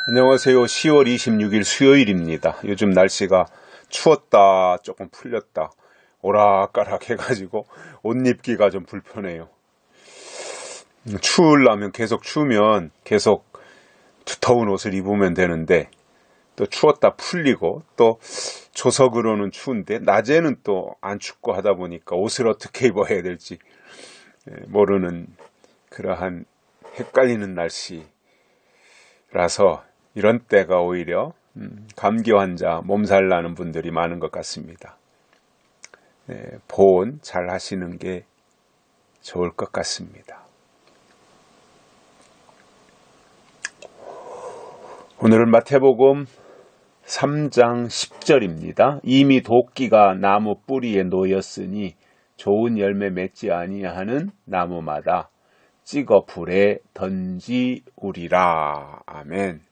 안녕하세요. 10월 26일 수요일입니다. 요즘 날씨가 추웠다 조금 풀렸다 오락가락 해가지고 옷 입기가 좀 불편해요. 추우려면 계속 추우면 계속 두터운 옷을 입으면 되는데 또 추웠다 풀리고 또 조석으로는 추운데 낮에는 또 안 춥고 하다 보니까 옷을 어떻게 입어야 될지 모르는 그러한 헷갈리는 날씨라서 이런 때가 오히려 감기 환자, 몸살 나는 분들이 많은 것 같습니다. 보온 잘 하시는 게 좋을 것 같습니다. 오늘은 마태복음 3장 10절입니다. 이미 도끼가 나무 뿌리에 놓였으니 좋은 열매 맺지 아니하는 나무마다 찍어 불에 던지우리라. 아멘.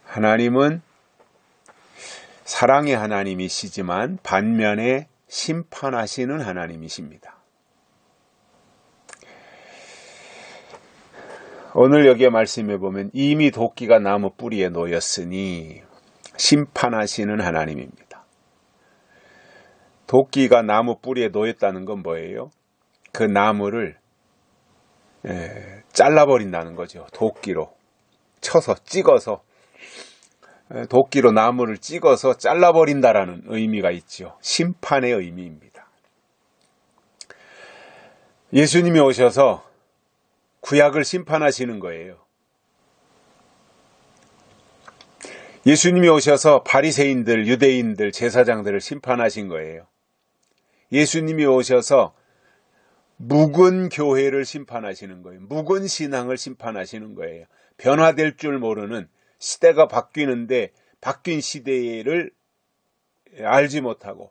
하나님은 사랑의 하나님이시지만 반면에 심판하시는 하나님이십니다. 오늘 여기에 말씀해 보면 이미 도끼가 나무 뿌리에 놓였으니 심판하시는 하나님입니다. 도끼가 나무 뿌리에 놓였다는 건 뭐예요? 그 나무를 잘라버린다는 거죠. 도끼로 쳐서 찍어서 도끼로 나무를 찍어서 잘라버린다라는 의미가 있죠. 심판의 의미입니다. 예수님이 오셔서 구약을 심판하시는 거예요. 예수님이 오셔서 바리새인들, 유대인들, 제사장들을 심판하신 거예요. 예수님이 오셔서 묵은 교회를 심판하시는 거예요. 묵은 신앙을 심판하시는 거예요. 변화될 줄 모르는 시대가 바뀌는데 바뀐 시대를 알지 못하고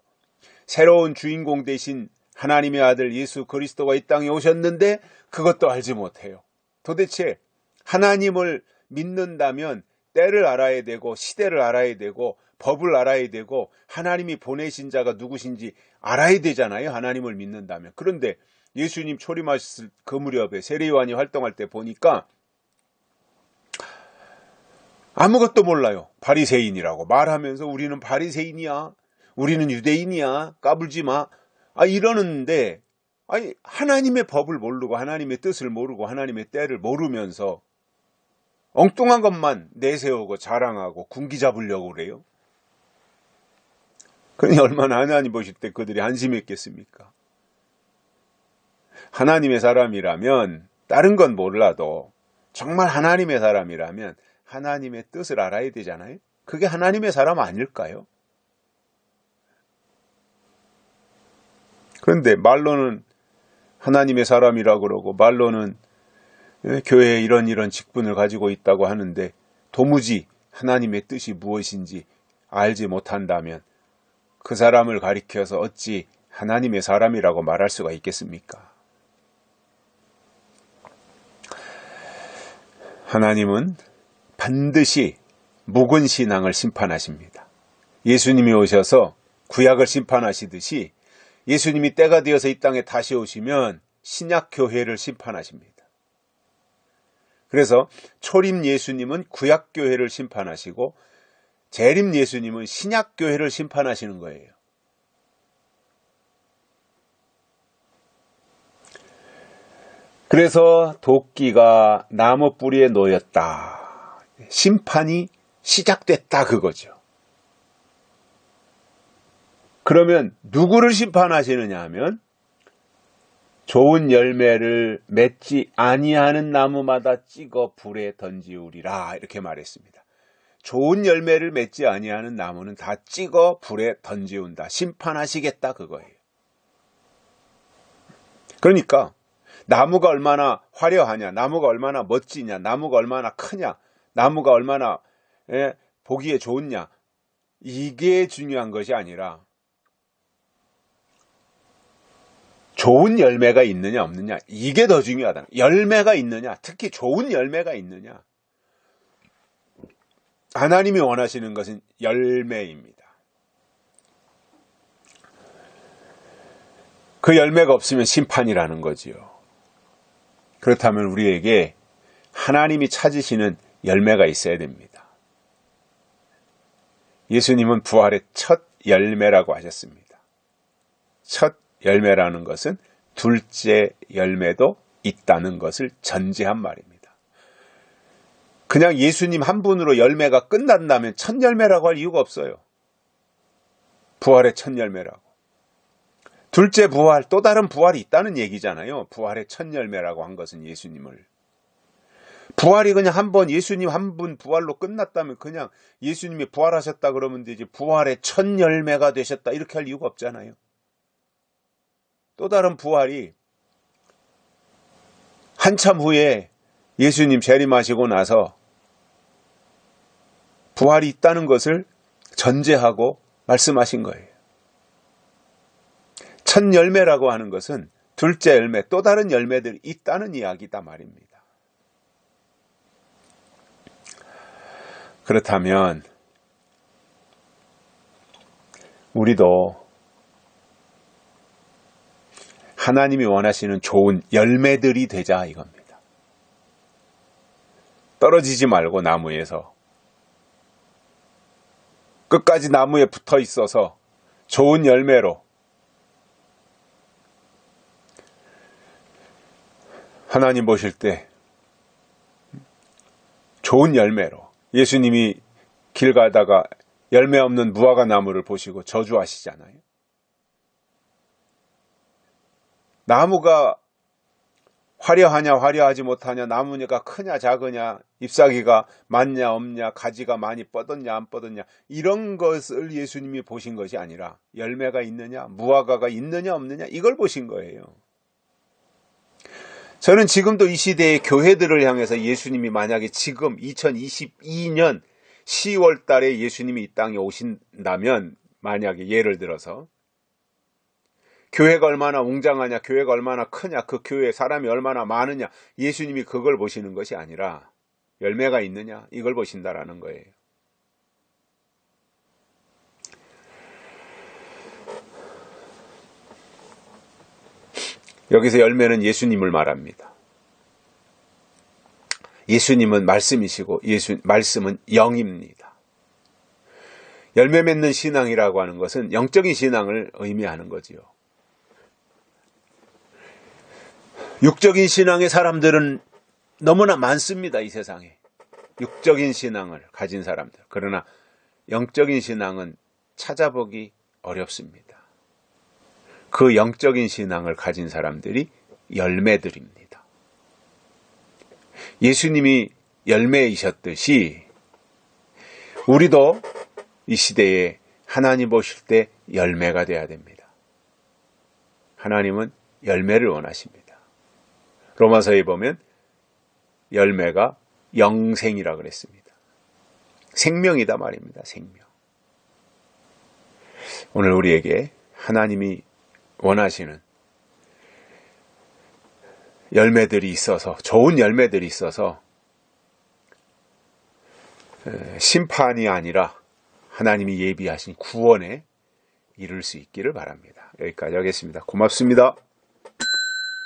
새로운 주인공 되신 하나님의 아들 예수 그리스도가 이 땅에 오셨는데 그것도 알지 못해요. 도대체 하나님을 믿는다면 때를 알아야 되고 시대를 알아야 되고 법을 알아야 되고 하나님이 보내신 자가 누구신지 알아야 되잖아요. 하나님을 믿는다면. 그런데 예수님 초림하셨을 그 무렵에 세례요한이 활동할 때 보니까 아무것도 몰라요. 바리새인이라고 말하면서 우리는 바리새인이야. 우리는 유대인이야. 까불지 마. 이러는데 하나님의 법을 모르고 하나님의 뜻을 모르고 하나님의 때를 모르면서 엉뚱한 것만 내세우고 자랑하고 군기 잡으려고 그래요. 그러니 얼마나 하나님 보실 때 그들이 한심했겠습니까? 하나님의 사람이라면 다른 건 몰라도 정말 하나님의 사람이라면 하나님의 뜻을 알아야 되잖아요. 그게 하나님의 사람 아닐까요? 그런데 말로는 하나님의 사람이라고 그러고 말로는 교회에 이런 직분을 가지고 있다고 하는데 도무지 하나님의 뜻이 무엇인지 알지 못한다면 그 사람을 가리켜서 어찌 하나님의 사람이라고 말할 수가 있겠습니까? 하나님은 반드시 묵은 신앙을 심판하십니다. 예수님이 오셔서 구약을 심판하시듯이 예수님이 때가 되어서 이 땅에 다시 오시면 신약교회를 심판하십니다. 그래서 초림 예수님은 구약교회를 심판하시고 재림 예수님은 신약교회를 심판하시는 거예요. 그래서 도끼가 나무 뿌리에 놓였다. 심판이 시작됐다 그거죠. 그러면 누구를 심판하시느냐 하면 좋은 열매를 맺지 아니하는 나무마다 찍어 불에 던지우리라 이렇게 말했습니다. 좋은 열매를 맺지 아니하는 나무는 다 찍어 불에 던지운다. 심판하시겠다 그거예요. 그러니까 나무가 얼마나 화려하냐, 나무가 얼마나 멋지냐, 나무가 얼마나 크냐, 나무가 얼마나 보기에 좋으냐 이게 중요한 것이 아니라 좋은 열매가 있느냐 없느냐 이게 더 중요하다. 열매가 있느냐, 특히 좋은 열매가 있느냐. 하나님이 원하시는 것은 열매입니다. 그 열매가 없으면 심판이라는 거지요. 그렇다면 우리에게 하나님이 찾으시는 열매가 있어야 됩니다. 예수님은 부활의 첫 열매라고 하셨습니다. 첫 열매라는 것은 둘째 열매도 있다는 것을 전제한 말입니다. 그냥 예수님 한 분으로 열매가 끝난다면 첫 열매라고 할 이유가 없어요. 부활의 첫 열매라고. 둘째 부활, 또 다른 부활이 있다는 얘기잖아요. 부활의 첫 열매라고 한 것은 예수님을. 부활이 그냥 한 번, 예수님 한 분 부활로 끝났다면 그냥 예수님이 부활하셨다 그러면 되지, 부활의 첫 열매가 되셨다 이렇게 할 이유가 없잖아요. 또 다른 부활이 한참 후에 예수님 재림하시고 나서 부활이 있다는 것을 전제하고 말씀하신 거예요. 첫 열매라고 하는 것은 둘째 열매, 또 다른 열매들이 있다는 이야기다 말입니다. 그렇다면 우리도 하나님이 원하시는 좋은 열매들이 되자 이겁니다. 떨어지지 말고 나무에서 끝까지 나무에 붙어 있어서 좋은 열매로 하나님 보실 때 좋은 열매로, 예수님이 길 가다가 열매 없는 무화과 나무를 보시고 저주하시잖아요. 나무가 화려하냐 화려하지 못하냐, 나무가 크냐 작으냐, 잎사귀가 많냐 없냐, 가지가 많이 뻗었냐 안 뻗었냐, 이런 것을 예수님이 보신 것이 아니라 열매가 있느냐, 무화과가 있느냐 없느냐, 이걸 보신 거예요. 저는 지금도 이 시대의 교회들을 향해서 예수님이 만약에 지금 2022년 10월 달에 예수님이 이 땅에 오신다면, 만약에 예를 들어서 교회가 얼마나 웅장하냐, 교회가 얼마나 크냐, 그 교회에 사람이 얼마나 많으냐, 예수님이 그걸 보시는 것이 아니라 열매가 있느냐, 이걸 보신다라는 거예요. 여기서 열매는 예수님을 말합니다. 예수님은 말씀이시고 말씀은 영입니다. 열매 맺는 신앙이라고 하는 것은 영적인 신앙을 의미하는 거지요. 육적인 신앙의 사람들은 너무나 많습니다, 이 세상에. 육적인 신앙을 가진 사람들. 그러나 영적인 신앙은 찾아보기 어렵습니다. 그 영적인 신앙을 가진 사람들이 열매들입니다. 예수님이 열매이셨듯이 우리도 이 시대에 하나님 보실 때 열매가 되어야 됩니다. 하나님은 열매를 원하십니다. 로마서에 보면 열매가 영생이라 그랬습니다. 생명이다 말입니다. 생명. 오늘 우리에게 하나님이 원하시는 열매들이 있어서, 좋은 열매들이 있어서 심판이 아니라 하나님이 예비하신 구원에 이룰 수 있기를 바랍니다. 여기까지 하겠습니다. 고맙습니다.